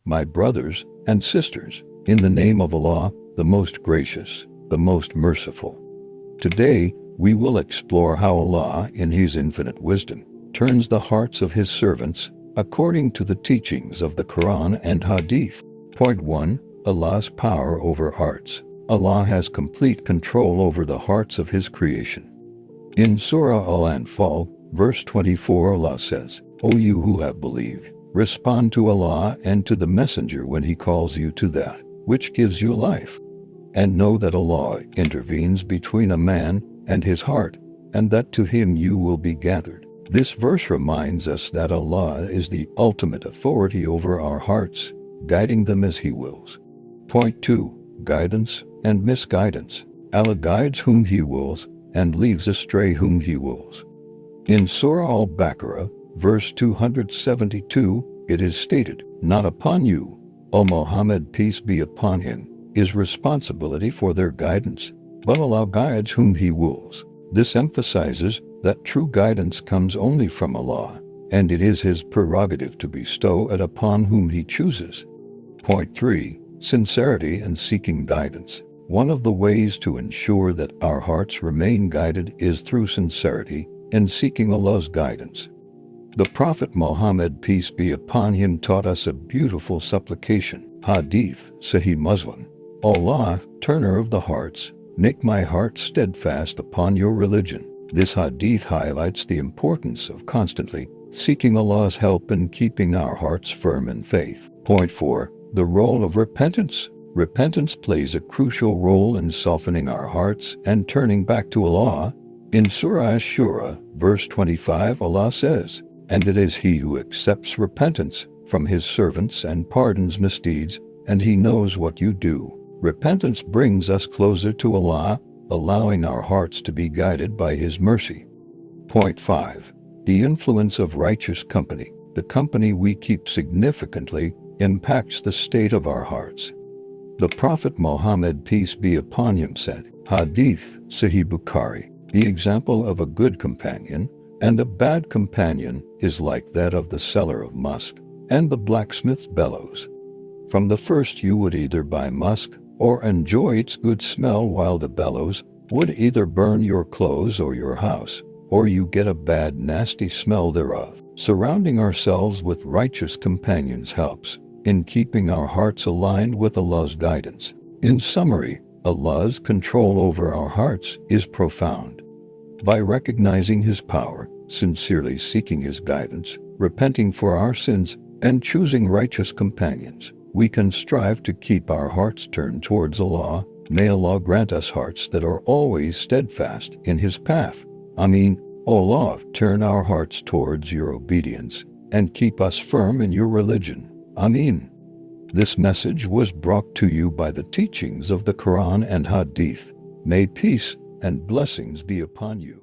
my brothers and sisters, in the name of Allah, the most gracious, the most merciful. Today, we will explore how Allah, in His infinite wisdom, turns the hearts of His servants according to the teachings of the Quran and Hadith. Point 1. Allah's power over hearts. Allah has complete control over the hearts of His creation. In Surah Al-Anfal, verse 24, Allah says, "O you who have believed, respond to Allah and to the Messenger when He calls you to that which gives you life. And know that Allah intervenes between a man and his heart, and that to Him you will be gathered." This verse reminds us that Allah is the ultimate authority over our hearts, guiding them as He wills. Point 2. Guidance and misguidance. Allah guides whom He wills and leaves astray whom He wills. In Surah Al-Baqarah, verse 272, it is stated, "Not upon you, O Muhammad, peace be upon him, is responsibility for their guidance, but Allah guides whom He wills." This emphasizes that true guidance comes only from Allah, and it is His prerogative to bestow it upon whom He chooses. Point 3. Sincerity and seeking guidance. One of the ways to ensure that our hearts remain guided is through sincerity in seeking Allah's guidance. The Prophet Muhammad, peace be upon him, taught us a beautiful supplication. Hadith, Sahih Muslim. Allah, turner of the hearts, make my heart steadfast upon your religion. This hadith highlights the importance of constantly seeking Allah's help and keeping our hearts firm in faith. Point 4. The role of repentance. Repentance plays a crucial role in softening our hearts and turning back to Allah. In Surah Ash-Shura, verse 25, Allah says, "And it is He who accepts repentance from His servants and pardons misdeeds, and He knows what you do." Repentance brings us closer to Allah, allowing our hearts to be guided by His mercy. Point 5. The influence of righteous company. The company we keep significantly impacts the state of our hearts. The Prophet Muhammad, peace be upon him, said, Hadith, Sahih Bukhari, "The example of a good companion and a bad companion is like that of the seller of musk and the blacksmith's bellows. From the first you would either buy musk or enjoy its good smell, while the bellows would either burn your clothes or your house, or you get a bad nasty smell thereof." Surrounding ourselves with righteous companions helps in keeping our hearts aligned with Allah's guidance. In summary, Allah's control over our hearts is profound. By recognizing His power, sincerely seeking His guidance, repenting for our sins, and choosing righteous companions, we can strive to keep our hearts turned towards Allah. May Allah grant us hearts that are always steadfast in His path. Ameen. O Allah, turn our hearts towards your obedience and keep us firm in your religion. Ameen. This message was brought to you by the teachings of the Quran and Hadith. May peace and blessings be upon you.